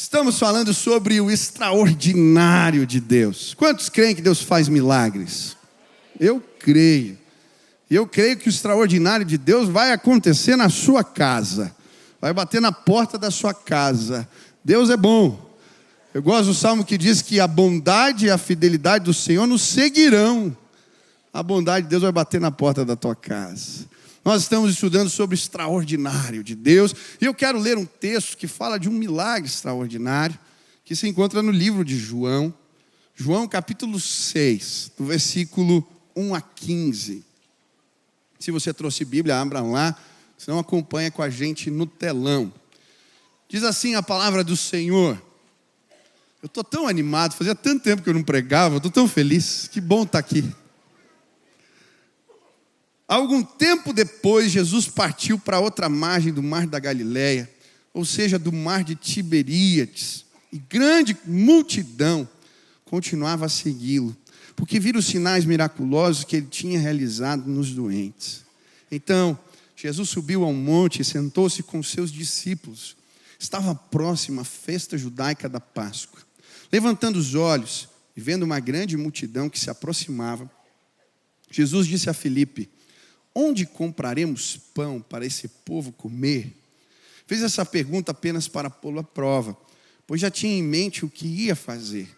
Estamos falando sobre o extraordinário de Deus. Quantos creem que Deus faz milagres? Eu creio. Eu creio que o extraordinário de Deus vai acontecer na sua casa. Vai bater na porta da sua casa. Deus é bom. Eu gosto do salmo que diz que a bondade e a fidelidade do Senhor nos seguirão. A bondade de Deus vai bater na porta da tua casa. Nós estamos estudando sobre o extraordinário de Deus. E eu quero ler um texto que fala de um milagre extraordinário, que se encontra no livro de João. João capítulo 6, do versículo 1 a 15. Se você trouxe Bíblia, abra lá. Se não, acompanha com a gente no telão. Diz assim a palavra do Senhor. Eu estou tão animado, fazia tanto tempo que eu não pregava, estou tão feliz. Que bom estar aqui. Algum tempo depois, Jesus partiu para outra margem do mar da Galileia, ou seja, do mar de Tiberíades, e grande multidão continuava a segui-lo, porque viram os sinais miraculosos que ele tinha realizado nos doentes. Então, Jesus subiu ao monte e sentou-se com seus discípulos. Estava próxima a festa judaica da Páscoa. Levantando os olhos e vendo uma grande multidão que se aproximava, Jesus disse a Filipe: onde compraremos pão para esse povo comer? Fez essa pergunta apenas para pô-lo à prova, pois já tinha em mente o que ia fazer.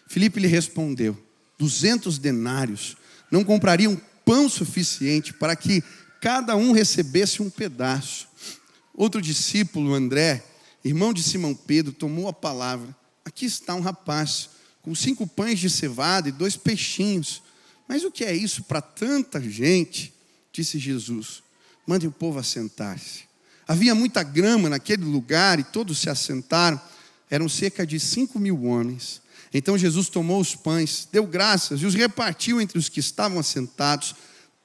Filipe lhe respondeu: 200 denários não comprariam pão suficiente para que cada um recebesse um pedaço. Outro discípulo, André, irmão de Simão Pedro, tomou a palavra: aqui está um rapaz com 5 pães de cevada e 2 peixinhos. Mas o que é isso para tanta gente? Disse Jesus: mande o povo assentar-se. Havia muita grama naquele lugar e todos se assentaram. Eram cerca de 5.000 homens. Então Jesus tomou os pães, deu graças e os repartiu entre os que estavam assentados,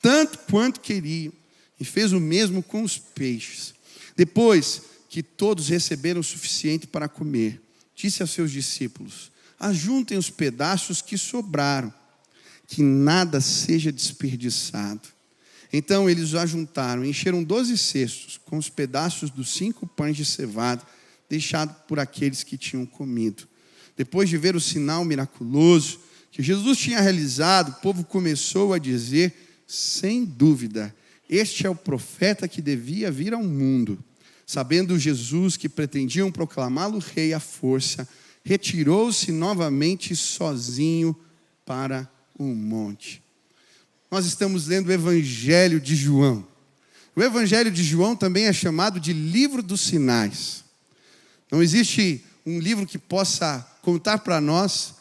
tanto quanto queriam, e fez o mesmo com os peixes. Depois que todos receberam o suficiente para comer, disse aos seus discípulos: ajuntem os pedaços que sobraram, que nada seja desperdiçado. Então eles o ajuntaram, encheram 12 cestos com os pedaços dos 5 pães de cevada, deixados por aqueles que tinham comido. Depois de ver o sinal miraculoso que Jesus tinha realizado, o povo começou a dizer: sem dúvida, este é o profeta que devia vir ao mundo. Sabendo Jesus que pretendiam proclamá-lo rei à força, retirou-se novamente sozinho para o monte. Nós estamos lendo o Evangelho de João. O Evangelho de João também é chamado de livro dos sinais. Não existe um livro que possa contar para nós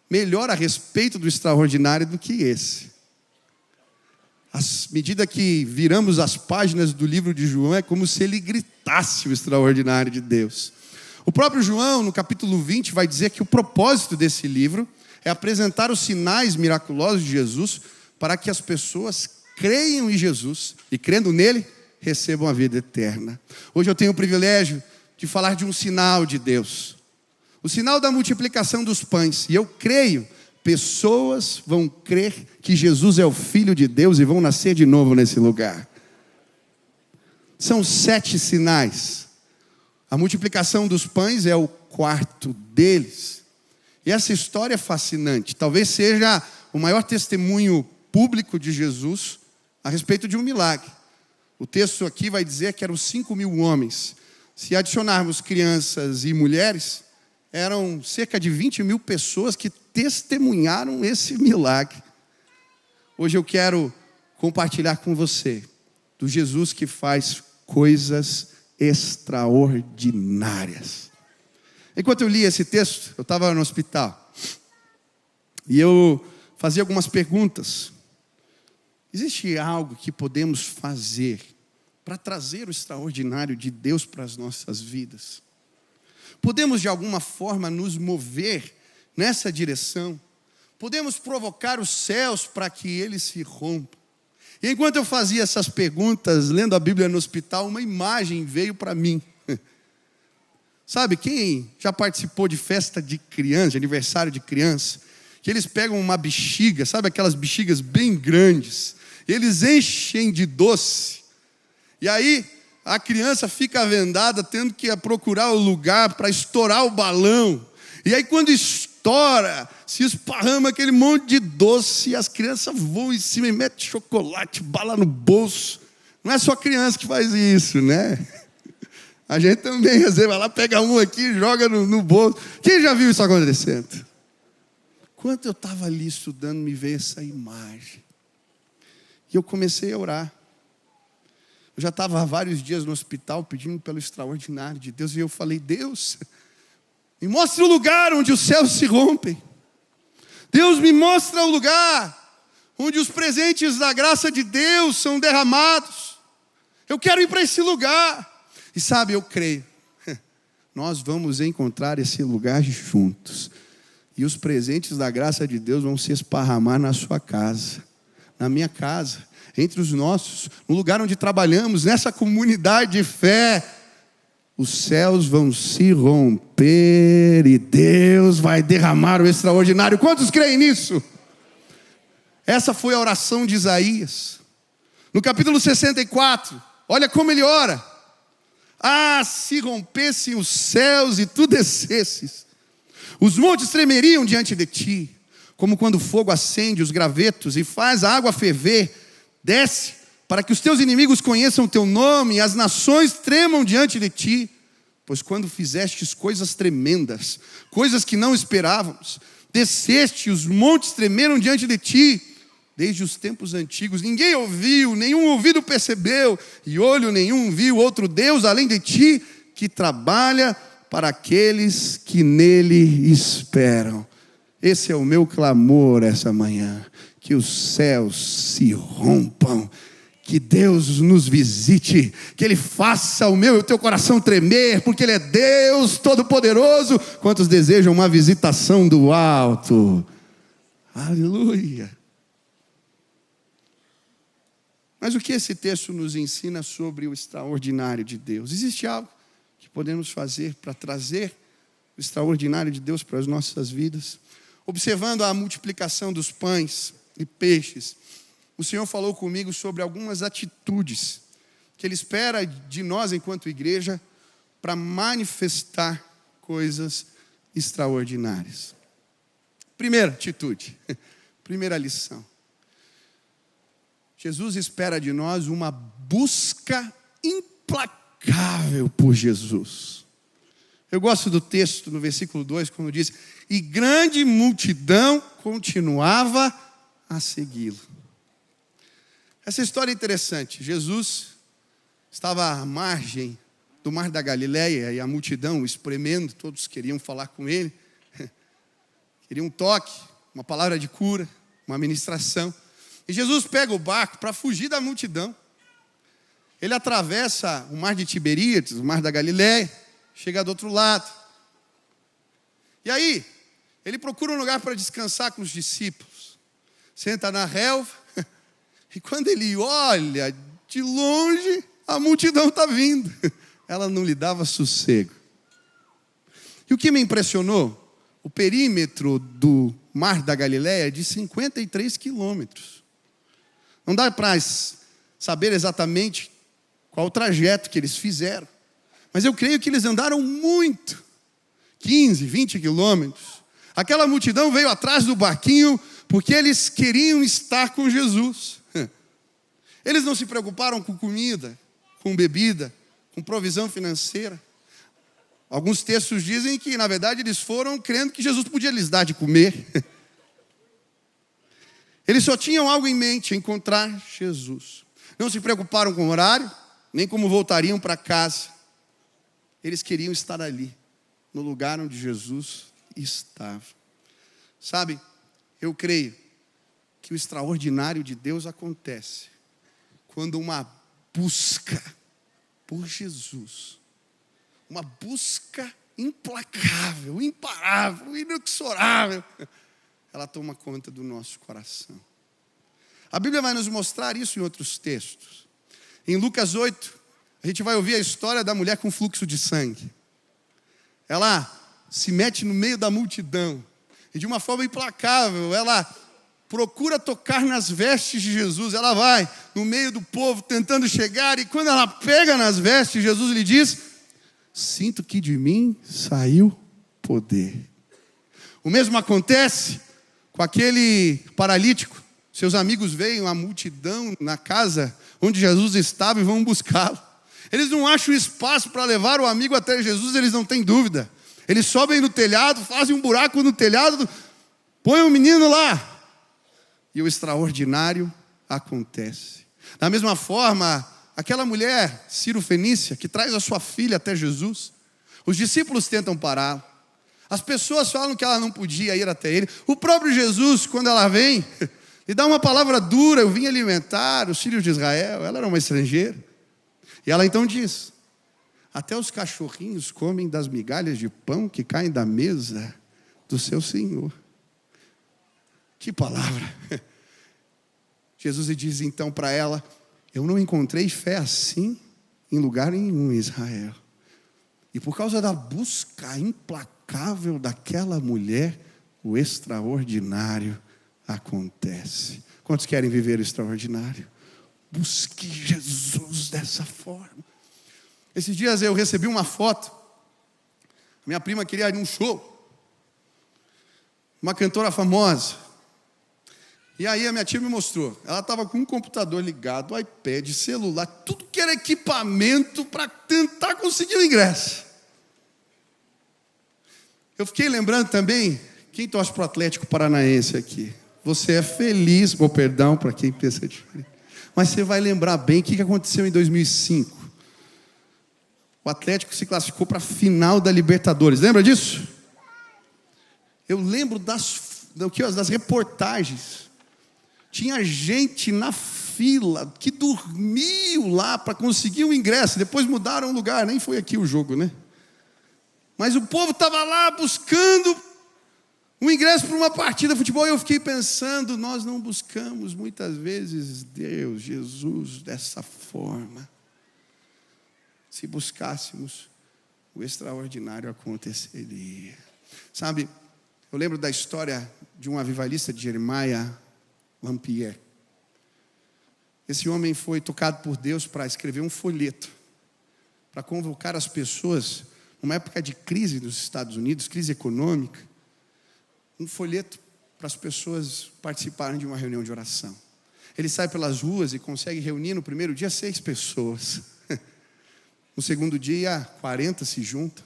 melhor a respeito do extraordinário do que esse. À medida que viramos as páginas do livro de João, é como se ele gritasse o extraordinário de Deus. O próprio João, no capítulo 20, vai dizer que o propósito desse livro é apresentar os sinais miraculosos de Jesus para que as pessoas creiam em Jesus e, crendo nele, recebam a vida eterna. Hoje eu tenho o privilégio de falar de um sinal de Deus. O sinal da multiplicação dos pães. E eu creio, pessoas vão crer que Jesus é o Filho de Deus e vão nascer de novo nesse lugar. São 7 sinais. A multiplicação dos pães é o 4º deles. E essa história é fascinante. Talvez seja o maior testemunho público de Jesus a respeito de um milagre. O texto aqui vai dizer que eram 5.000 homens. Se adicionarmos crianças e mulheres, eram cerca de 20.000 pessoas que testemunharam esse milagre. Hoje eu quero compartilhar com você do Jesus que faz coisas extraordinárias. Enquanto eu li esse texto, eu estava no hospital e eu fazia algumas perguntas. Existe algo que podemos fazer para trazer o extraordinário de Deus para as nossas vidas? Podemos de alguma forma nos mover nessa direção? Podemos provocar os céus para que eles se rompam? E enquanto eu fazia essas perguntas, lendo a Bíblia no hospital, uma imagem veio para mim. Sabe, quem já participou de festa de criança, de aniversário de criança, que eles pegam uma bexiga, sabe aquelas bexigas bem grandes, eles enchem de doce, e aí a criança fica vendada, tendo que procurar o lugar para estourar o balão. E aí quando estoura, se esparrama aquele monte de doce, e as crianças voam em cima e metem chocolate, bala no bolso. Não é só criança que faz isso, né? A gente também, às vezes, vai lá, pega um aqui e joga no bolso. Quem já viu isso acontecendo? Quando eu estava ali estudando, me veio essa imagem. E eu comecei a orar. Eu já estava há vários dias no hospital pedindo pelo extraordinário de Deus. E eu falei, Deus, me mostra o lugar onde os céus se rompem. Deus, me mostra o lugar onde os presentes da graça de Deus são derramados. Eu quero ir para esse lugar. E sabe, eu creio, nós vamos encontrar esse lugar juntos. E os presentes da graça de Deus vão se esparramar na sua casa, na minha casa, entre os nossos, no lugar onde trabalhamos, nessa comunidade de fé. Os céus vão se romper e Deus vai derramar o extraordinário. Quantos creem nisso? Essa foi a oração de Isaías. No capítulo 64, olha como ele ora. Ah, se rompessem os céus e tu descesses, os montes tremeriam diante de ti, como quando o fogo acende os gravetos e faz a água ferver. Desce, para que os teus inimigos conheçam o teu nome e as nações tremam diante de ti. Pois quando fizestes coisas tremendas, coisas que não esperávamos, desceste e os montes tremeram diante de ti. Desde os tempos antigos, ninguém ouviu, nenhum ouvido percebeu, e olho nenhum viu outro Deus além de ti, que trabalha para aqueles que nele esperam. Esse é o meu clamor essa manhã, que os céus se rompam, que Deus nos visite, que Ele faça o meu e o teu coração tremer, porque Ele é Deus Todo-Poderoso. Quantos desejam uma visitação do alto? Aleluia! Mas o que esse texto nos ensina sobre o extraordinário de Deus? Existe algo que podemos fazer para trazer o extraordinário de Deus para as nossas vidas? Observando a multiplicação dos pães e peixes, o Senhor falou comigo sobre algumas atitudes que Ele espera de nós enquanto igreja para manifestar coisas extraordinárias. Primeira atitude, primeira lição. Jesus espera de nós uma busca implacável por Jesus. Eu gosto do texto no versículo 2, quando diz: e grande multidão continuava a segui-lo. Essa história é interessante. Jesus estava à margem do mar da Galileia e a multidão o espremendo, todos queriam falar com ele. Queriam um toque, uma palavra de cura, uma ministração. E Jesus pega o barco para fugir da multidão. Ele atravessa o mar de Tiberíades, o mar da Galileia, chega do outro lado. E aí, ele procura um lugar para descansar com os discípulos. Senta na relva, e quando ele olha de longe, a multidão está vindo. Ela não lhe dava sossego. E o que me impressionou? O perímetro do mar da Galileia é de 53 quilômetros. Não dá para saber exatamente qual o trajeto que eles fizeram. Mas eu creio que eles andaram muito. 15, 20 quilômetros. Aquela multidão veio atrás do barquinho porque eles queriam estar com Jesus. Eles não se preocuparam com comida, com bebida, com provisão financeira. Alguns textos dizem que, na verdade, eles foram crendo que Jesus podia lhes dar de comer. Eles só tinham algo em mente: encontrar Jesus. Não se preocuparam com o horário, nem como voltariam para casa. Eles queriam estar ali, no lugar onde Jesus estava. Sabe, eu creio que o extraordinário de Deus acontece quando uma busca por Jesus, uma busca implacável, imparável, inexorável, ela toma conta do nosso coração. A Bíblia vai nos mostrar isso em outros textos. Em Lucas 8, a gente vai ouvir a história da mulher com fluxo de sangue. Ela se mete no meio da multidão e de uma forma implacável, ela procura tocar nas vestes de Jesus. Ela vai no meio do povo, tentando chegar, e quando ela pega nas vestes, Jesus lhe diz: sinto que de mim saiu poder. O mesmo acontece com aquele paralítico. Seus amigos veem a multidão na casa onde Jesus estava e vão buscá-lo. Eles não acham espaço para levar o amigo até Jesus, eles não têm dúvida. Eles sobem no telhado, fazem um buraco no telhado, põem o menino lá. E o extraordinário acontece. Da mesma forma, aquela mulher Ciro-fenícia, que traz a sua filha até Jesus, os discípulos tentam pará-la. As pessoas falam que ela não podia ir até ele. O próprio Jesus, quando ela vem, lhe dá uma palavra dura: eu vim alimentar os filhos de Israel. Ela era uma estrangeira. E ela então diz: até os cachorrinhos comem das migalhas de pão que caem da mesa do seu Senhor. Que palavra! Jesus lhe diz então para ela: eu não encontrei fé assim em lugar nenhum em Israel. E por causa da busca implacável daquela mulher, o extraordinário acontece. Quantos querem viver o extraordinário? Busque Jesus dessa forma. Esses dias eu recebi uma foto. Minha prima queria ir num show. Uma cantora famosa. E aí a minha tia me mostrou. Ela estava com um computador ligado, iPad, celular, tudo que era equipamento para tentar conseguir o ingresso. Eu fiquei lembrando também, quem torce para o Atlético Paranaense aqui? Você é feliz, perdão para quem pensa diferente. Mas você vai lembrar bem o que aconteceu em 2005. O Atlético se classificou para a final da Libertadores. Lembra disso? Eu lembro das reportagens. Tinha gente na fila que dormiu lá para conseguir o ingresso. Depois mudaram o lugar, nem foi aqui o jogo, né? Mas o povo estava lá buscando um ingresso para uma partida de futebol. E eu fiquei pensando, nós não buscamos muitas vezes Deus, Jesus, dessa forma. Se buscássemos, o extraordinário aconteceria. Sabe, eu lembro da história de um avivalista de Jeremiah Lampier. Esse homem foi tocado por Deus para escrever um folheto, para convocar as pessoas, numa época de crise nos Estados Unidos, crise econômica, um folheto para as pessoas participarem de uma reunião de oração. Ele sai pelas ruas e consegue reunir no primeiro dia 6 pessoas. No segundo dia, 40 se juntam.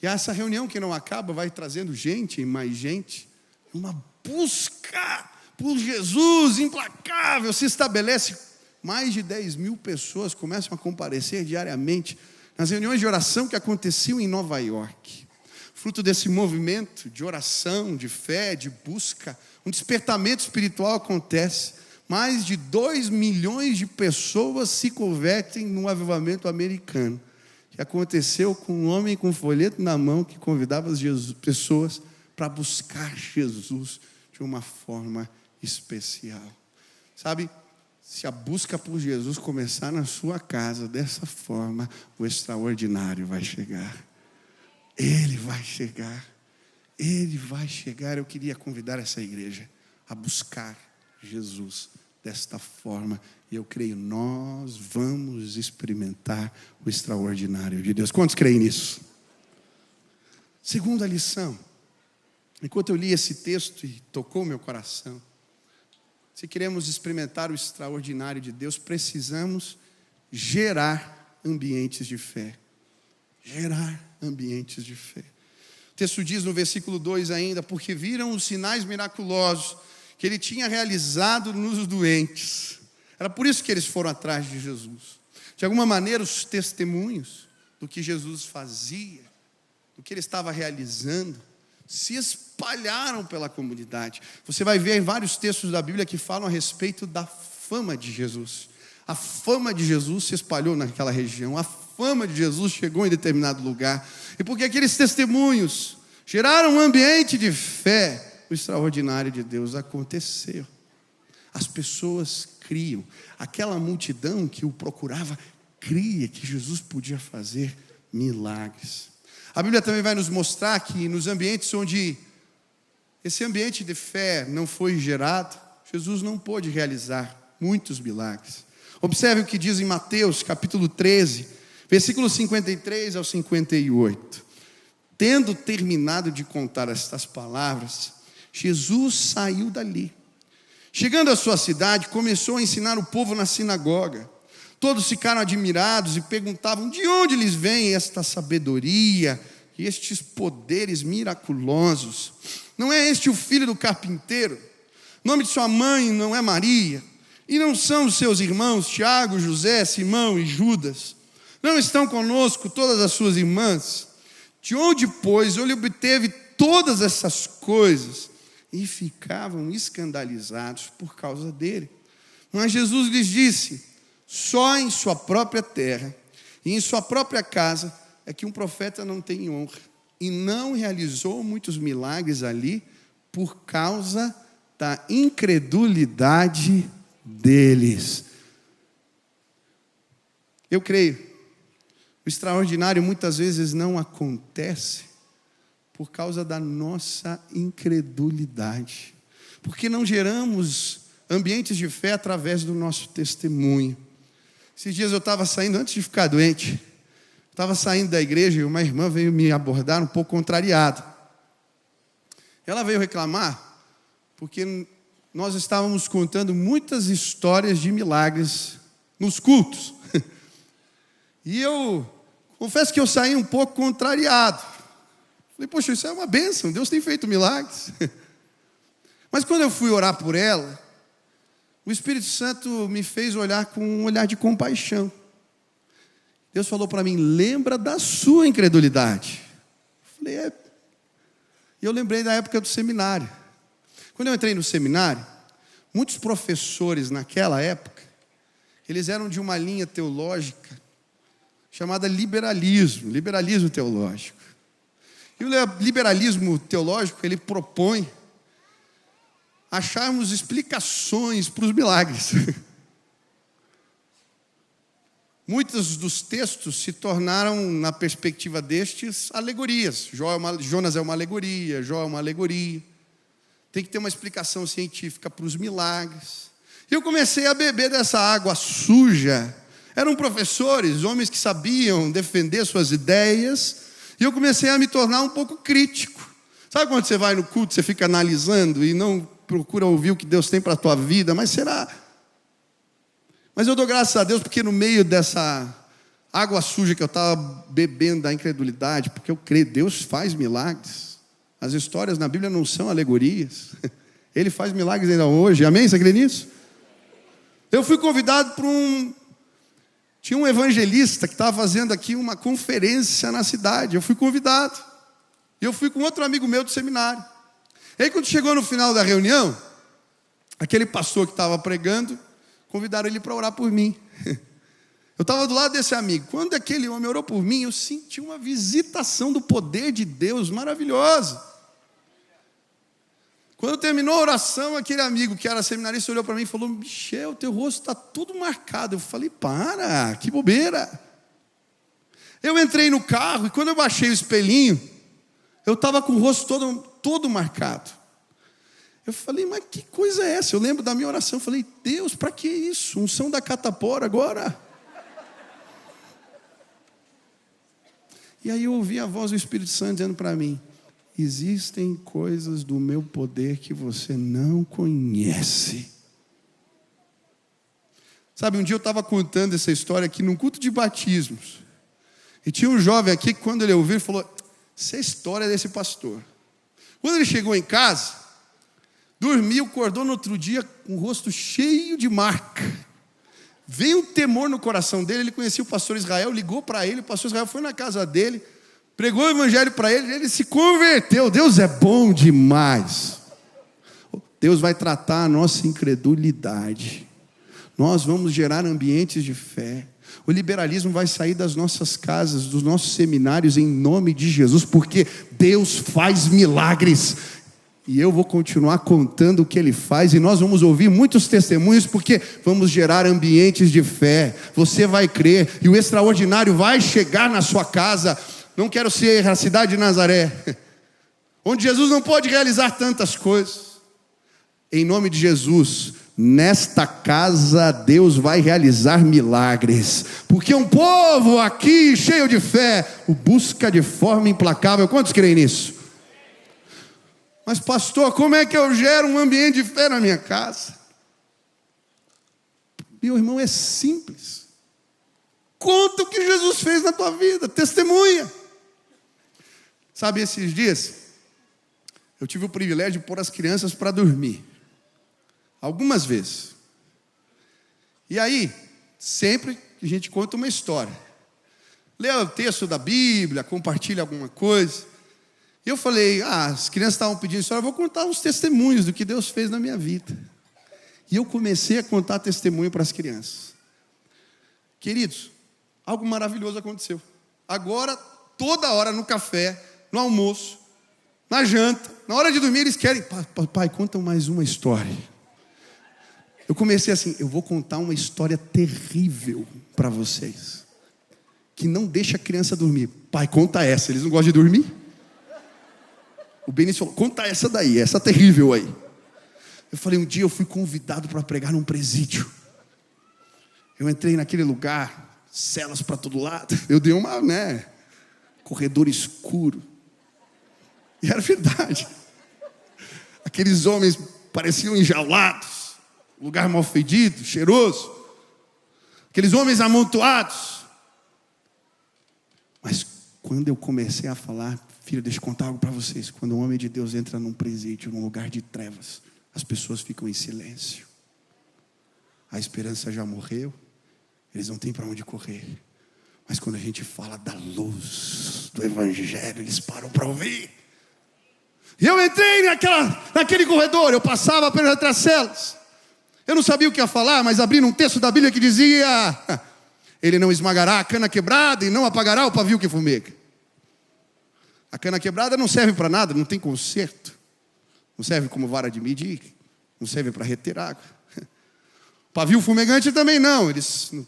E essa reunião que não acaba vai trazendo gente e mais gente. Uma busca por Jesus implacável se estabelece. Mais de 10 mil pessoas começam a comparecer diariamente nas reuniões de oração que aconteciam em Nova York. Fruto desse movimento de oração, de fé, de busca, um despertamento espiritual acontece. Mais de 2 milhões de pessoas se convertem no avivamento americano, que aconteceu com um homem com um folheto na mão que convidava as pessoas para buscar Jesus de uma forma especial. Sabe, se a busca por Jesus começar na sua casa dessa forma, o extraordinário vai chegar. Ele vai chegar. Ele vai chegar. Eu queria convidar essa igreja a buscar Jesus desta forma. E eu creio, nós vamos experimentar o extraordinário de Deus. Quantos creem nisso? Segunda lição. Enquanto eu li esse texto e tocou meu coração, se queremos experimentar o extraordinário de Deus, precisamos gerar ambientes de fé. Gerar ambientes de fé. O texto diz no versículo 2 ainda: porque viram os sinais miraculosos que ele tinha realizado nos doentes. Era por isso que eles foram atrás de Jesus. De alguma maneira, os testemunhos do que Jesus fazia, do que ele estava realizando, se espalharam pela comunidade. Você vai ver em vários textos da Bíblia que falam a respeito da fama de Jesus. A fama de Jesus se espalhou naquela região. A fama de Jesus chegou em determinado lugar. E porque aqueles testemunhos geraram um ambiente de fé, o extraordinário de Deus aconteceu. As pessoas criam. Aquela multidão que o procurava cria que Jesus podia fazer milagres. A Bíblia também vai nos mostrar que nos ambientes onde esse ambiente de fé não foi gerado, Jesus não pôde realizar muitos milagres. Observe o que diz em Mateus, capítulo 13, versículos 53 ao 58. Tendo terminado de contar estas palavras, Jesus saiu dali. Chegando à sua cidade, começou a ensinar o povo na sinagoga. Todos ficaram admirados e perguntavam: de onde lhes vem esta sabedoria e estes poderes miraculosos? Não é este o filho do carpinteiro? O nome de sua mãe não é Maria? E não são os seus irmãos Tiago, José, Simão e Judas? Não estão conosco todas as suas irmãs? De onde, pois, ele obteve todas essas coisas? E ficavam escandalizados por causa dele. Mas Jesus lhes disse: só em sua própria terra e em sua própria casa é que um profeta não tem honra. E não realizou muitos milagres ali por causa da incredulidade deles. Eu creio, o extraordinário muitas vezes não acontece por causa da nossa incredulidade, porque não geramos ambientes de fé através do nosso testemunho. Esses dias eu estava saindo, antes de ficar doente, estava saindo da igreja e uma irmã veio me abordar um pouco contrariada. Ela veio reclamar porque nós estávamos contando muitas histórias de milagres nos cultos. E eu confesso que eu saí um pouco contrariado. Falei: poxa, isso é uma bênção, Deus tem feito milagres. Mas quando eu fui orar por ela, o Espírito Santo me fez olhar com um olhar de compaixão. Deus falou para mim: lembra da sua incredulidade. Eu falei: é. E eu lembrei da época do seminário. Quando eu entrei no seminário, muitos professores naquela época, eles eram de uma linha teológica chamada liberalismo teológico. E o liberalismo teológico, ele propõe acharmos explicações para os milagres. Muitos dos textos se tornaram, na perspectiva destes, alegorias. Jonas é uma alegoria, Jó é uma alegoria. Tem que ter uma explicação científica para os milagres. E eu comecei a beber dessa água suja. Eram professores, homens que sabiam defender suas ideias. E eu comecei a me tornar um pouco crítico. Sabe quando você vai no culto, você fica analisando e não procura ouvir o que Deus tem para a tua vida? Mas será? Mas eu dou graças a Deus porque no meio dessa água suja que eu estava bebendo da incredulidade, porque eu creio, Deus faz milagres. As histórias na Bíblia não são alegorias. Ele faz milagres ainda hoje. Amém? Você crê nisso? Eu fui convidado para Tinha um evangelista que estava fazendo aqui uma conferência na cidade. Eu fui convidado. E eu fui com outro amigo meu do seminário. E aí quando chegou no final da reunião, aquele pastor que estava pregando, convidaram ele para orar por mim. Eu estava do lado desse amigo. Quando aquele homem orou por mim, eu senti uma visitação do poder de Deus maravilhosa. Quando terminou a oração, aquele amigo que era seminarista olhou para mim e falou: Michel, teu rosto está tudo marcado. Eu falei: para, que bobeira. Eu entrei no carro e quando eu baixei o espelhinho, eu estava com o rosto todo marcado. Eu falei: mas que coisa é essa? Eu lembro da minha oração, eu falei: Deus, para que isso? Unção da catapora agora? E aí eu ouvi a voz do Espírito Santo dizendo para mim: existem coisas do meu poder que você não conhece. Sabe, um dia eu estava contando essa história aqui num culto de batismos. E tinha um jovem aqui que quando ele ouviu, ele falou: essa é a história desse pastor. Quando ele chegou em casa, dormiu, acordou no outro dia com o rosto cheio de marca. Veio um temor no coração dele, ele conhecia o pastor Israel, ligou para ele, o pastor Israel foi na casa dele, pregou o evangelho para ele, ele se converteu. Deus é bom demais. Deus vai tratar a nossa incredulidade. Nós vamos gerar ambientes de fé. O liberalismo vai sair das nossas casas, dos nossos seminários, em nome de Jesus, porque Deus faz milagres. E eu vou continuar contando o que Ele faz, e nós vamos ouvir muitos testemunhos, porque vamos gerar ambientes de fé. Você vai crer, e o extraordinário vai chegar na sua casa. Não quero ser a cidade de Nazaré, onde Jesus não pode realizar tantas coisas. Em nome de Jesus, nesta casa Deus vai realizar milagres, porque um povo aqui cheio de fé o busca de forma implacável. Quantos creem nisso? Mas pastor, como é que eu gero um ambiente de fé na minha casa? Meu irmão, é simples. Conta o que Jesus fez na tua vida, testemunha. Sabe, esses dias eu tive o privilégio de pôr as crianças para dormir, algumas vezes. E aí, sempre a gente conta uma história, lê o texto da Bíblia, compartilha alguma coisa. E eu falei, as crianças estavam pedindo história, eu vou contar uns testemunhos do que Deus fez na minha vida. E eu comecei a contar testemunho para as crianças. Queridos, algo maravilhoso aconteceu. Agora, toda hora no café, no almoço, na janta, na hora de dormir, eles querem, pai, conta mais uma história. Eu comecei assim, eu vou contar uma história terrível para vocês, que não deixa a criança dormir. Pai, conta essa. Eles não gostam de dormir? O Benício falou, conta essa daí, essa terrível aí. Eu falei, um dia eu fui convidado para pregar num presídio. Eu entrei naquele lugar, celas para todo lado. Eu dei uma, corredor escuro. E era verdade. Aqueles homens pareciam enjaulados, lugar mal fedido, cheiroso. Aqueles homens amontoados. Mas quando eu comecei a falar, filho, deixa eu contar algo para vocês. Quando um homem de Deus entra num presídio, num lugar de trevas, as pessoas ficam em silêncio. A esperança já morreu, eles não têm para onde correr. Mas quando a gente fala da luz do Evangelho, eles param para ouvir. E eu entrei naquele corredor, eu passava pelas outras celas. Eu não sabia o que ia falar, mas abri um texto da Bíblia que dizia: ele não esmagará a cana quebrada e não apagará o pavio que fumega. A cana quebrada não serve para nada, não tem conserto. Não serve como vara de medir, não serve para reter água. O pavio fumegante também não. Eles, no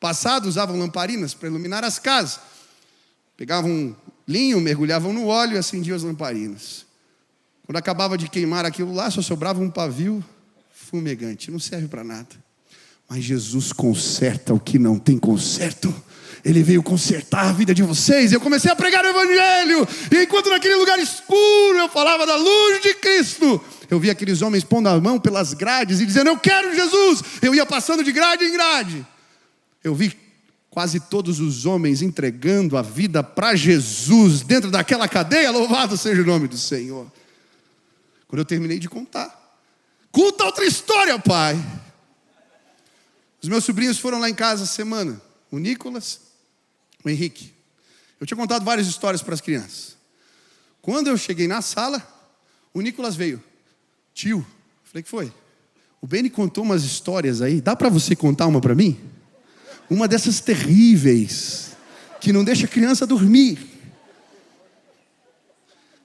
passado, usavam lamparinas para iluminar as casas. Pegavam linho, mergulhavam no óleo e acendiam as lamparinas. Quando acabava de queimar aquilo lá, só sobrava um pavio fumegante. Não serve para nada. Mas Jesus conserta o que não tem conserto. Ele veio consertar a vida de vocês. Eu comecei a pregar o Evangelho. E enquanto naquele lugar escuro eu falava da luz de Cristo, eu via aqueles homens pondo a mão pelas grades e dizendo: eu quero Jesus. Eu ia passando de grade em grade. Eu vi quase todos os homens entregando a vida para Jesus dentro daquela cadeia. Louvado seja o nome do Senhor. Quando eu terminei de contar, conta outra história, pai. Os meus sobrinhos foram lá em casa essa semana. O Nicolas, o Henrique. Eu tinha contado várias histórias para as crianças. Quando eu cheguei na sala, o Nicolas veio. Tio, falei, que foi? O Beni contou umas histórias aí. Dá para você contar uma para mim? Uma dessas terríveis, que não deixa a criança dormir.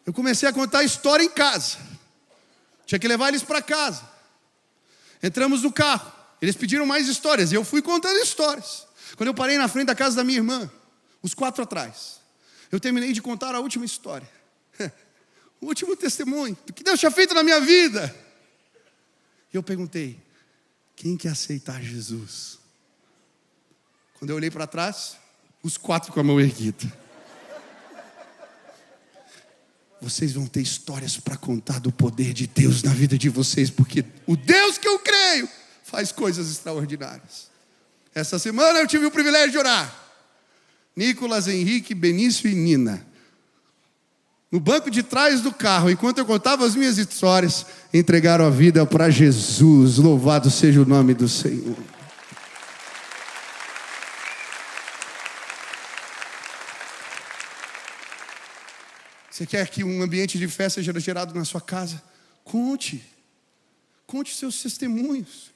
Eu comecei a contar a história em casa. Tinha que levar eles para casa. Entramos no carro. Eles pediram mais histórias e eu fui contando histórias. Quando eu parei na frente da casa da minha irmã, os 4 atrás, eu terminei de contar a última história. O último testemunho do que Deus tinha feito na minha vida. E eu perguntei: quem quer aceitar Jesus? Quando eu olhei para trás, os 4 com a mão erguida. Vocês vão ter histórias para contar do poder de Deus na vida de vocês, porque o Deus que eu creio faz coisas extraordinárias. Essa semana eu tive o privilégio de orar. Nicolas, Henrique, Benício e Nina, no banco de trás do carro, enquanto eu contava as minhas histórias, entregaram a vida para Jesus. Louvado seja o nome do Senhor. Você quer que um ambiente de fé seja gerado na sua casa? Conte seus testemunhos.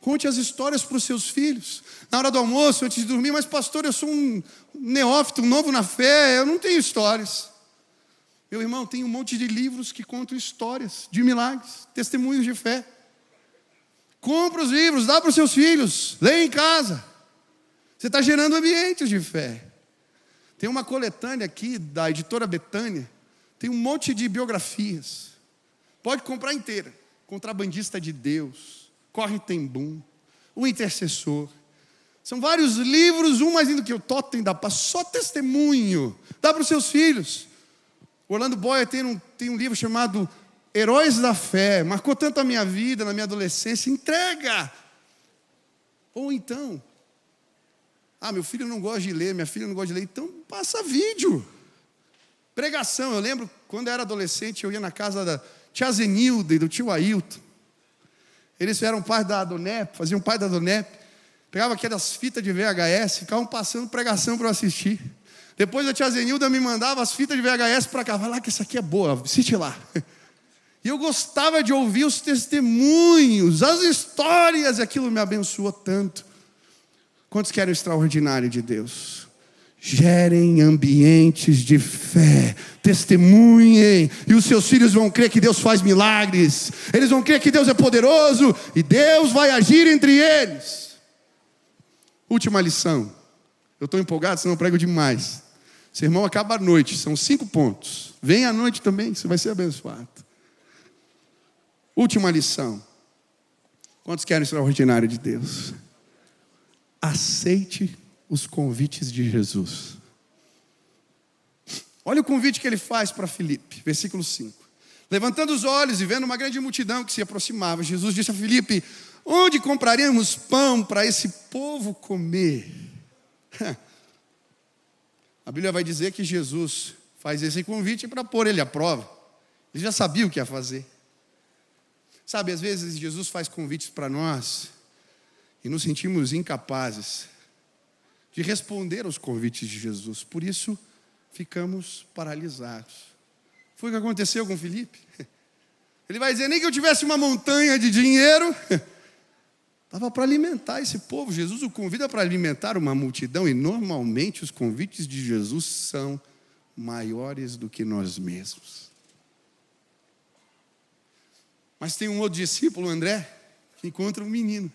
Conte as histórias para os seus filhos. Na hora do almoço, antes de dormir: mas pastor, eu sou um neófito, um novo na fé, eu não tenho histórias. Meu irmão, tem um monte de livros que contam histórias de milagres, testemunhos de fé. Compra os livros, dá para os seus filhos, leia em casa. Você está gerando ambientes de fé. Tem uma coletânea aqui da editora Betânia, tem um monte de biografias. Pode comprar inteira. Contrabandista de Deus, Corre Tem Boom, O Intercessor. São vários livros, um mais lindo que o Totem da Paz, só testemunho. Dá para os seus filhos. O Orlando Boyer tem um livro chamado Heróis da Fé. Marcou tanto a minha vida, na minha adolescência. Entrega! Ou então, meu filho não gosta de ler, minha filha não gosta de ler, então passa vídeo. Pregação, eu lembro, quando eu era adolescente, eu ia na casa da tia Zenilda e do tio Ailton. Eles eram pais da Adonep, faziam parte da Adonep. Pegava aquelas fitas de VHS, ficavam passando pregação para eu assistir. Depois a tia Zenilda me mandava as fitas de VHS para cá. Vai lá que essa aqui é boa, assiste lá. E eu gostava de ouvir os testemunhos, as histórias, e aquilo me abençoou tanto. Quantos querem o extraordinário de Deus? Gerem ambientes de fé, testemunhem, e os seus filhos vão crer que Deus faz milagres. Eles vão crer que Deus é poderoso, e Deus vai agir entre eles. Última lição. Eu estou empolgado, senão eu prego demais. O sermão acaba à noite, são 5 pontos. Vem à noite também, você vai ser abençoado. Última lição. Quantos querem o extraordinário de Deus? Aceite os convites de Jesus. Olha o convite que ele faz para Filipe, versículo 5. Levantando os olhos e vendo uma grande multidão que se aproximava, Jesus disse a Filipe: onde compraremos pão para esse povo comer? A Bíblia vai dizer que Jesus faz esse convite para pôr ele à prova. Ele já sabia o que ia fazer. Sabe, às vezes Jesus faz convites para nós e nos sentimos incapazes de responder aos convites de Jesus. Por isso, ficamos paralisados. Foi o que aconteceu com Filipe. Ele vai dizer, nem que eu tivesse uma montanha de dinheiro, dava para alimentar esse povo. Jesus o convida para alimentar uma multidão, e normalmente os convites de Jesus são maiores do que nós mesmos. Mas tem um outro discípulo, André, que encontra um menino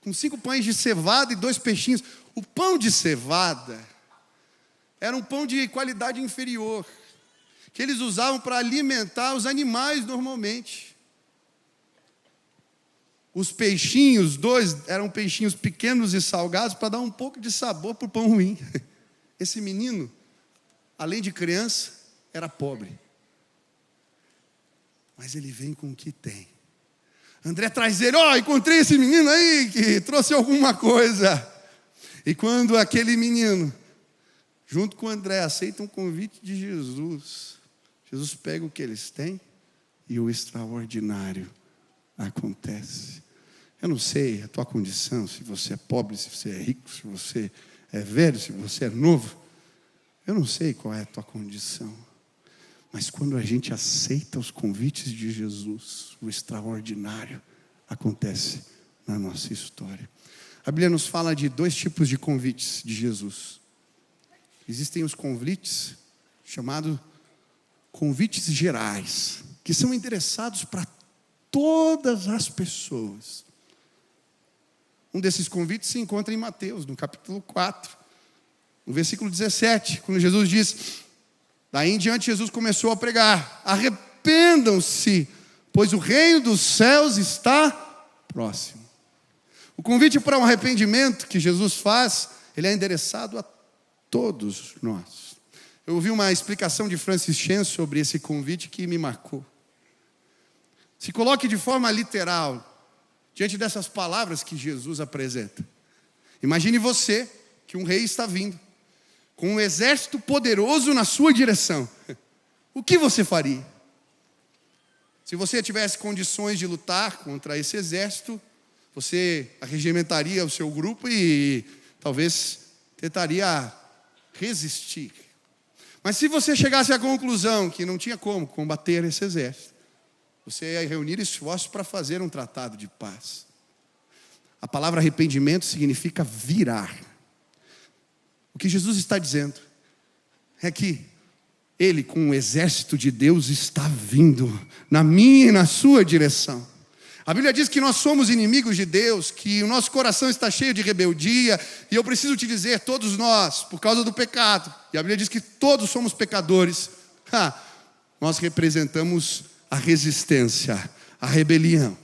com 5 pães de cevada e 2 peixinhos. O pão de cevada era um pão de qualidade inferior, que eles usavam para alimentar os animais normalmente. Os peixinhos, 2, eram peixinhos pequenos e salgados para dar um pouco de sabor para o pão ruim. Esse menino, além de criança, era pobre. Mas ele vem com o que tem. André traz ele, encontrei esse menino aí que trouxe alguma coisa. E quando aquele menino, junto com o André, aceita um convite de Jesus, Jesus pega o que eles têm e o extraordinário acontece. Eu não sei a tua condição, se você é pobre, se você é rico, se você é velho, se você é novo. Eu não sei qual é a tua condição. Mas quando a gente aceita os convites de Jesus, o extraordinário acontece na nossa história. A Bíblia nos fala de 2 tipos de convites de Jesus. Existem os convites chamados convites gerais, que são endereçados para todas as pessoas. Um desses convites se encontra em Mateus, no capítulo 4, no versículo 17, quando Jesus diz: daí em diante Jesus começou a pregar: arrependam-se, pois o reino dos céus está próximo. O convite para um arrependimento que Jesus faz, ele é endereçado a todos nós. Eu ouvi uma explicação de Francis Chan sobre esse convite que me marcou. Se coloque de forma literal diante dessas palavras que Jesus apresenta. Imagine você que um rei está vindo com um exército poderoso na sua direção. O que você faria? Se você tivesse condições de lutar contra esse exército, você arregimentaria o seu grupo e talvez tentaria resistir. Mas se você chegasse à conclusão que não tinha como combater esse exército, você ia reunir esforços para fazer um tratado de paz. A palavra arrependimento significa virar. O que Jesus está dizendo é que Ele, com o exército de Deus, está vindo na minha e na sua direção. A Bíblia diz que nós somos inimigos de Deus, que o nosso coração está cheio de rebeldia, e eu preciso te dizer, todos nós, por causa do pecado, e a Bíblia diz que todos somos pecadores, nós representamos a resistência, a rebelião.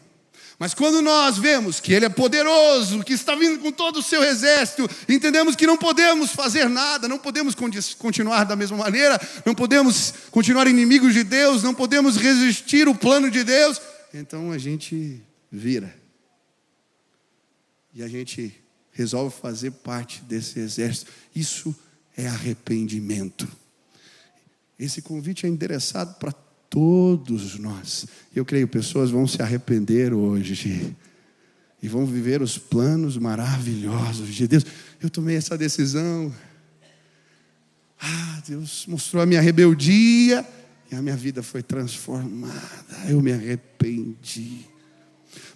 Mas quando nós vemos que Ele é poderoso, que está vindo com todo o seu exército, entendemos que não podemos fazer nada, não podemos continuar da mesma maneira, não podemos continuar inimigos de Deus, não podemos resistir o plano de Deus, então a gente vira. E a gente resolve fazer parte desse exército. Isso é arrependimento. Esse convite é endereçado para todos nós. Eu creio que pessoas vão se arrepender hoje e vão viver os planos maravilhosos de Deus. Eu tomei essa decisão. Deus mostrou a minha rebeldia e a minha vida foi transformada. Eu me arrependi.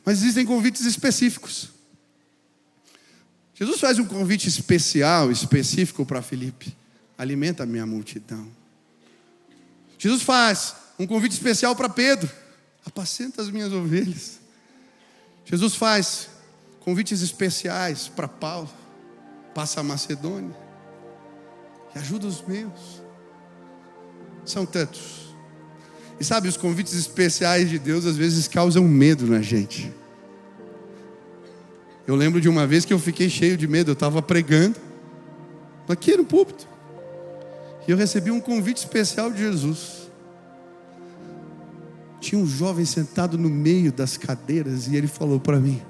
Mas existem convites específicos. Jesus faz um convite especial, específico para Filipe. Alimenta a minha multidão. Jesus faz um convite especial para Pedro. Apacenta as minhas ovelhas. Jesus faz convites especiais para Paulo. Passa a Macedônia. E ajuda os meus. São tantos. E sabe, os convites especiais de Deus às vezes causam medo na gente. Eu lembro de uma vez que eu fiquei cheio de medo. Eu estava pregando aqui no púlpito. E eu recebi um convite especial de Jesus. Tinha um jovem sentado no meio das cadeiras e ele falou para mim: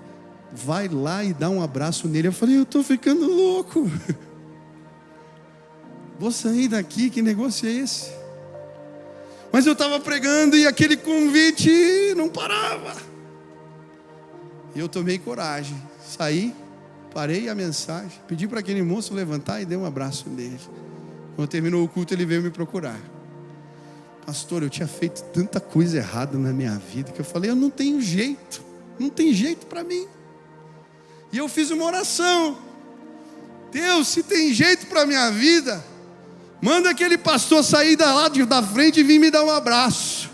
vai lá e dá um abraço nele. Eu falei: eu estou ficando louco. Vou sair daqui, que negócio é esse? Mas eu estava pregando e aquele convite não parava. E eu tomei coragem, saí, parei a mensagem, pedi para aquele moço levantar e dei um abraço nele. Quando terminou o culto, ele veio me procurar. Pastor, eu tinha feito tanta coisa errada na minha vida que eu falei: eu não tenho jeito, não tem jeito para mim. E eu fiz uma oração: Deus, se tem jeito para a minha vida, manda aquele pastor sair da frente e vir me dar um abraço.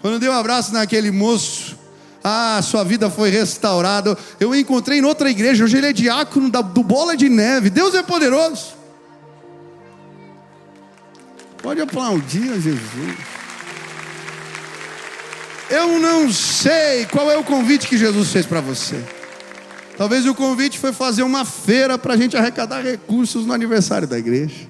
Quando eu dei um abraço naquele moço, sua vida foi restaurada. Eu o encontrei em outra igreja, hoje ele é diácono do Bola de Neve. Deus é poderoso. Pode aplaudir a Jesus. Eu não sei qual é o convite que Jesus fez para você. Talvez o convite foi fazer uma feira para a gente arrecadar recursos no aniversário da igreja.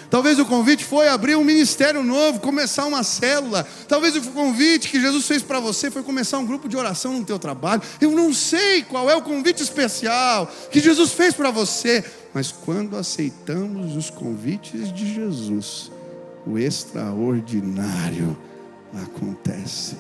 Talvez o convite foi abrir um ministério novo, começar uma célula. Talvez o convite que Jesus fez para você foi começar um grupo de oração no teu trabalho. Eu não sei qual é o convite especial que Jesus fez para você. Mas quando aceitamos os convites de Jesus, o extraordinário acontece.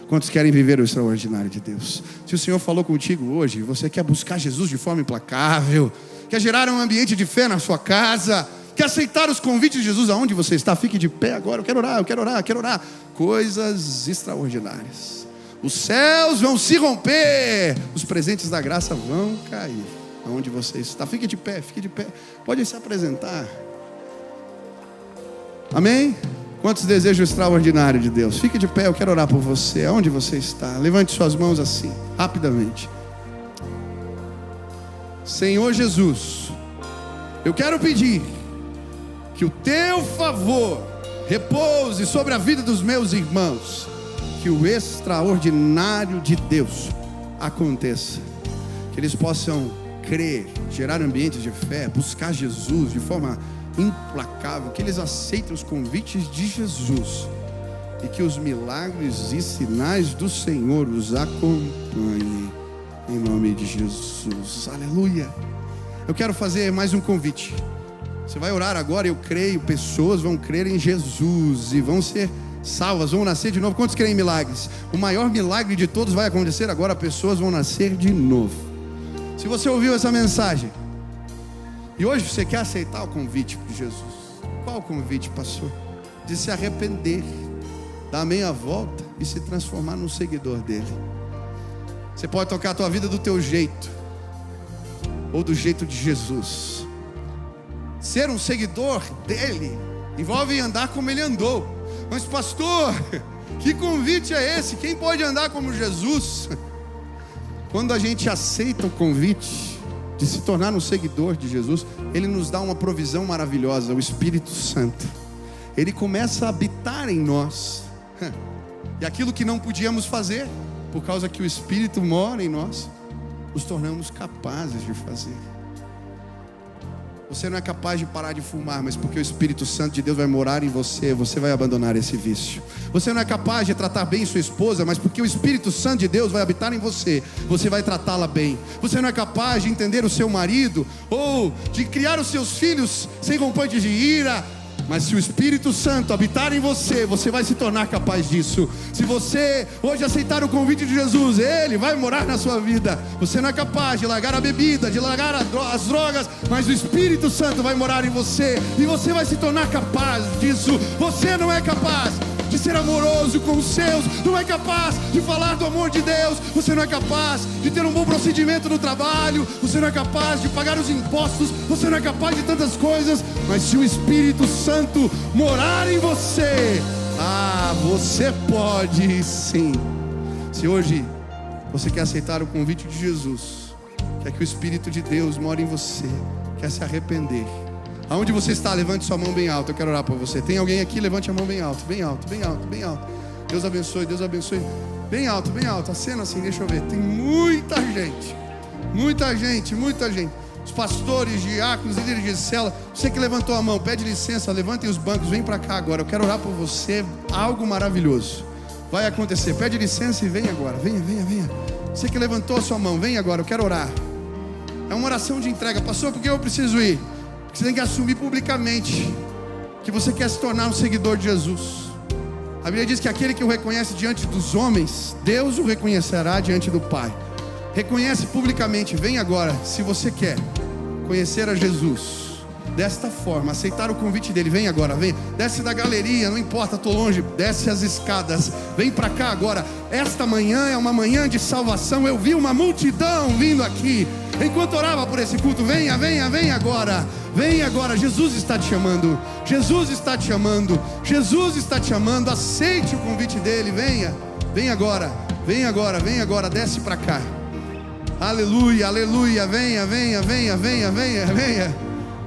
Quantos querem viver o extraordinário de Deus? Se o Senhor falou contigo hoje, você quer buscar Jesus de forma implacável, quer gerar um ambiente de fé na sua casa, quer aceitar os convites de Jesus aonde você está, fique de pé agora. Eu quero orar, eu quero orar, eu quero orar. Coisas extraordinárias. Os céus vão se romper, os presentes da graça vão cair aonde você está. Fique de pé, fique de pé. Pode se apresentar. Amém? Quantos desejam o extraordinário de Deus? Fique de pé, eu quero orar por você. Aonde você está? Levante suas mãos assim, rapidamente. Senhor Jesus, eu quero pedir que o teu favor repouse sobre a vida dos meus irmãos, que o extraordinário de Deus aconteça, que eles possam crer, gerar ambientes de fé, buscar Jesus de forma implacável, que eles aceitem os convites de Jesus e que os milagres e sinais do Senhor os acompanhem, em nome de Jesus. Aleluia. Eu quero fazer mais um convite. Você vai orar agora, eu creio, pessoas vão crer em Jesus e vão ser salvas, vão nascer de novo. Quantos creem em milagres? O maior milagre de todos vai acontecer agora, pessoas vão nascer de novo. Se você ouviu essa mensagem e hoje você quer aceitar o convite de Jesus, qual o convite, pastor? De se arrepender, dar meia volta e se transformar num seguidor dele. Você pode tocar a tua vida do teu jeito ou do jeito de Jesus. Ser um seguidor dele envolve andar como ele andou. Mas pastor, que convite é esse? Quem pode andar como Jesus? Quando a gente aceita o convite de se tornar um seguidor de Jesus, ele nos dá uma provisão maravilhosa, o Espírito Santo. Ele começa a habitar em nós. E aquilo que não podíamos fazer, por causa que o Espírito mora em nós, nos tornamos capazes de fazer. Você não é capaz de parar de fumar, mas porque o Espírito Santo de Deus vai morar em você, você vai abandonar esse vício. Você não é capaz de tratar bem sua esposa, mas porque o Espírito Santo de Deus vai habitar em você, você vai tratá-la bem. Você não é capaz de entender o seu marido, ou de criar os seus filhos sem rompantes de ira, mas se o Espírito Santo habitar em você, você vai se tornar capaz disso. Se você hoje aceitar o convite de Jesus, Ele vai morar na sua vida. Você não é capaz de largar a bebida, de largar as drogas, mas o Espírito Santo vai morar em você, e você vai se tornar capaz disso. Você não é capaz de ser amoroso com os seus, não é capaz de falar do amor de Deus, você não é capaz de ter um bom procedimento no trabalho, você não é capaz de pagar os impostos, você não é capaz de tantas coisas, mas se o Espírito Santo morar em você, você pode sim. Se hoje você quer aceitar o convite de Jesus, quer que o Espírito de Deus more em você, quer se arrepender, aonde você está, levante sua mão bem alta. Eu quero orar por você. Tem alguém aqui? Levante a mão bem alto, bem alto, bem alto, bem alto. Deus abençoe, Deus abençoe. Bem alto, bem alto. Acena assim, deixa eu ver. Tem muita gente, muita gente, muita gente. Os pastores, diáconos, líderes de célula. Você que levantou a mão, pede licença, levantem os bancos, vem para cá agora. Eu quero orar por você. Algo maravilhoso vai acontecer. Pede licença e vem agora. Venha, venha, venha. Você que levantou a sua mão, vem agora. Eu quero orar. É uma oração de entrega. Pastor, por que eu preciso ir? Você tem que assumir publicamente que você quer se tornar um seguidor de Jesus. A Bíblia diz que aquele que o reconhece diante dos homens, Deus o reconhecerá diante do Pai. Reconhece publicamente, vem agora, se você quer conhecer a Jesus desta forma, aceitar o convite dele, vem agora, vem, desce da galeria, não importa, estou longe, desce as escadas, vem para cá agora. Esta manhã é uma manhã de salvação. Eu vi uma multidão vindo aqui enquanto orava por esse culto. Venha, venha, venha agora. Vem agora, Jesus está te chamando. Jesus está te chamando. Jesus está te chamando. Aceite o convite dele. Venha, vem agora. Vem agora, vem agora. Desce para cá. Aleluia, aleluia. Venha, venha, venha, venha, venha, venha.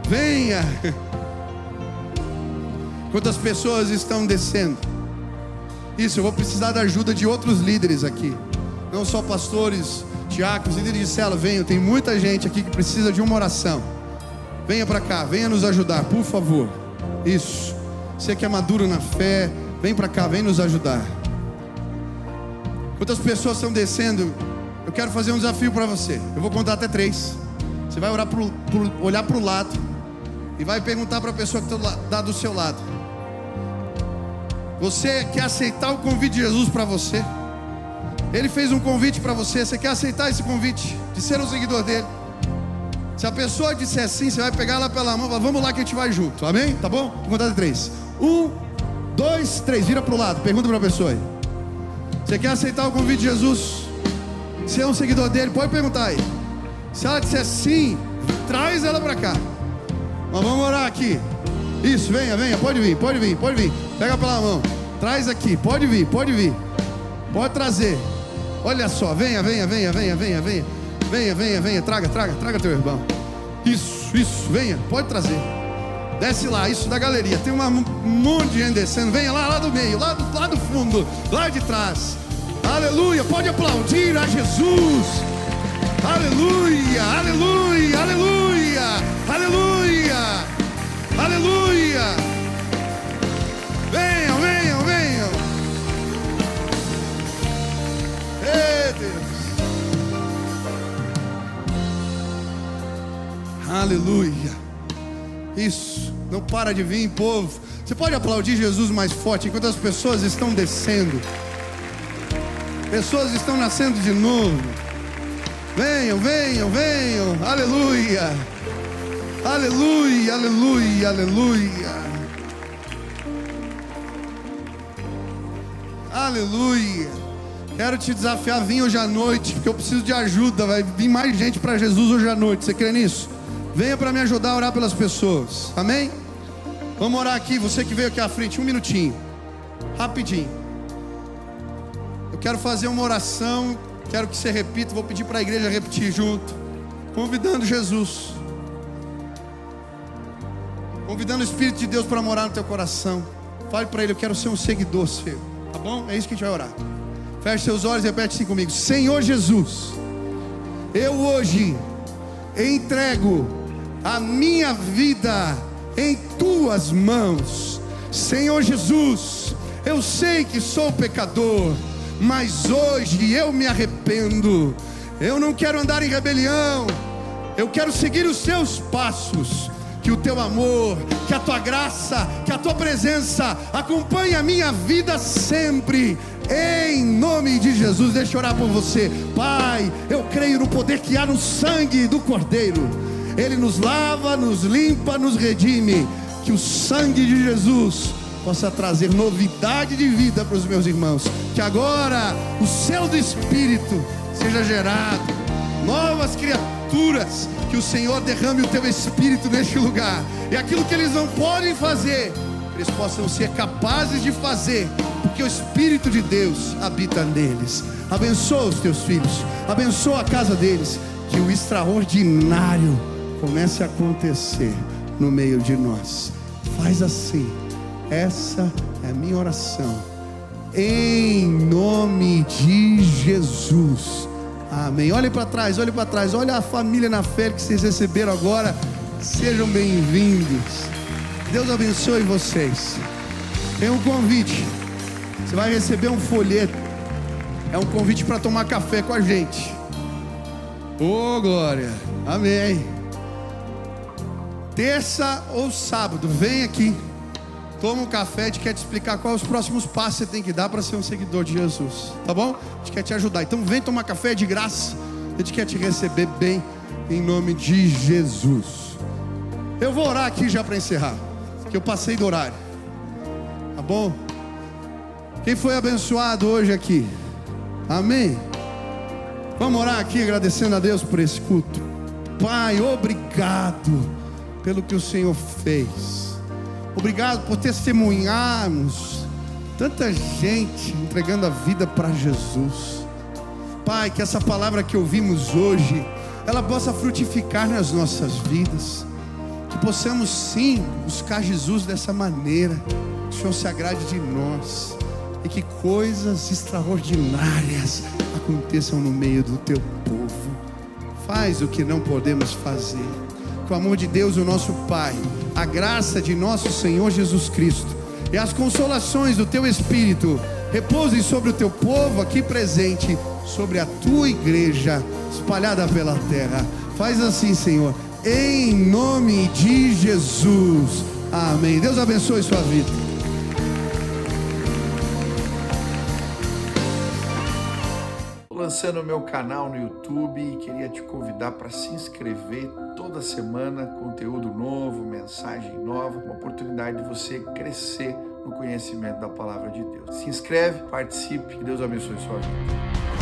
Venha. Quantas pessoas estão descendo? Isso, eu vou precisar da ajuda de outros líderes aqui. Não só pastores, diáconos, líderes de célula. Venham, tem muita gente aqui que precisa de uma oração. Venha para cá, venha nos ajudar, por favor. Isso. Você que é maduro na fé, vem para cá, vem nos ajudar. Quantas pessoas estão descendo? Eu quero fazer um desafio para você. Eu vou contar até 3. Você vai olhar para o lado e vai perguntar para a pessoa que está do seu lado: você quer aceitar o convite de Jesus para você? Ele fez um convite para você. Você quer aceitar esse convite de ser um seguidor dele? Se a pessoa disser sim, você vai pegar ela pela mão e falar: vamos lá que a gente vai junto, amém? Tá bom? Vou contar de 3. 1, 2, 3, vira para o lado, pergunta para a pessoa aí: você quer aceitar o convite de Jesus? Você é um seguidor dele? Pode perguntar aí. Se ela disser sim, traz ela para cá. Nós vamos orar aqui. Isso, venha, venha, pode vir, pode vir, pode vir. Pega pela mão, traz aqui, pode vir, pode vir. Pode trazer. Olha só, venha, venha, venha, venha, venha, venha. Venha, venha, venha, traga teu irmão. Isso, venha, pode trazer. Desce lá, isso da galeria. Tem um monte de gente descendo. Venha lá do meio, lá do fundo, lá de trás. Aleluia, pode aplaudir a Jesus. Aleluia, aleluia, aleluia, aleluia, aleluia. Venham, venham, venham. Ei, Deus. Aleluia. Isso, não para de vir, povo. Você pode aplaudir Jesus mais forte enquanto as pessoas estão descendo. Pessoas estão nascendo de novo. Venham, venham, venham. Aleluia. Aleluia, aleluia, aleluia. Aleluia. Quero te desafiar, vim hoje à noite, porque eu preciso de ajuda. Vai vir mais gente para Jesus hoje à noite. Você crê nisso? Venha para me ajudar a orar pelas pessoas. Amém? Vamos orar aqui. Você que veio aqui à frente, um minutinho, rapidinho. Eu quero fazer uma oração. Quero que você repita. Vou pedir para a igreja repetir junto, convidando Jesus, convidando o Espírito de Deus para morar no teu coração. Fale para Ele: eu quero ser um seguidor seu. Tá bom? É isso que a gente vai orar. Feche seus olhos e repete assim comigo: Senhor Jesus, eu hoje entrego a minha vida em tuas mãos. Senhor Jesus, eu sei que sou pecador, mas hoje eu me arrependo. Eu não quero andar em rebelião, eu quero seguir os teus passos. Que o teu amor, que a tua graça, que a tua presença acompanhe a minha vida sempre, em nome de Jesus. Deixa eu orar por você. Pai, eu creio no poder que há no sangue do Cordeiro. Ele nos lava, nos limpa, nos redime. Que o sangue de Jesus possa trazer novidade de vida para os meus irmãos. Que agora o selo do Espírito seja gerado, novas criaturas. Que o Senhor derrame o teu Espírito neste lugar, e aquilo que eles não podem fazer, eles possam ser capazes de fazer, porque o Espírito de Deus habita neles. Abençoa os teus filhos, abençoa a casa deles. Que o extraordinário comece a acontecer no meio de nós. Faz assim, essa é a minha oração, em nome de Jesus. Amém. Olhem para trás, olhem para trás. Olha a família na fé que vocês receberam agora. Sejam bem-vindos. Deus abençoe vocês. Tem um convite. Você vai receber um folheto. É um convite para tomar café com a gente. Ô, glória. Amém. Terça ou sábado, vem aqui. Toma um café, a gente quer te explicar quais os próximos passos que você tem que dar para ser um seguidor de Jesus, tá bom? A gente quer te ajudar, então vem tomar café de graça. A gente quer te receber bem, em nome de Jesus. Eu vou orar aqui já para encerrar, que eu passei do horário, tá bom? Quem foi abençoado hoje aqui? Amém? Vamos orar aqui agradecendo a Deus por esse culto. Pai, obrigado pelo que o Senhor fez. Obrigado por testemunharmos tanta gente entregando a vida para Jesus. Pai, que essa palavra que ouvimos hoje, ela possa frutificar nas nossas vidas. Que possamos sim buscar Jesus dessa maneira. Que o Senhor se agrade de nós. E que coisas extraordinárias aconteçam no meio do teu povo. Faz o que não podemos fazer. Com o amor de Deus, o nosso Pai, a graça de nosso Senhor Jesus Cristo e as consolações do teu Espírito repousem sobre o teu povo aqui presente, sobre a tua igreja espalhada pela terra. Faz assim, Senhor, em nome de Jesus. Amém. Deus abençoe sua vida. Lançando o meu canal no YouTube e queria te convidar para se inscrever. Toda semana conteúdo novo, mensagem nova, uma oportunidade de você crescer no conhecimento da palavra de Deus. Se inscreve, participe, que Deus abençoe sua vida.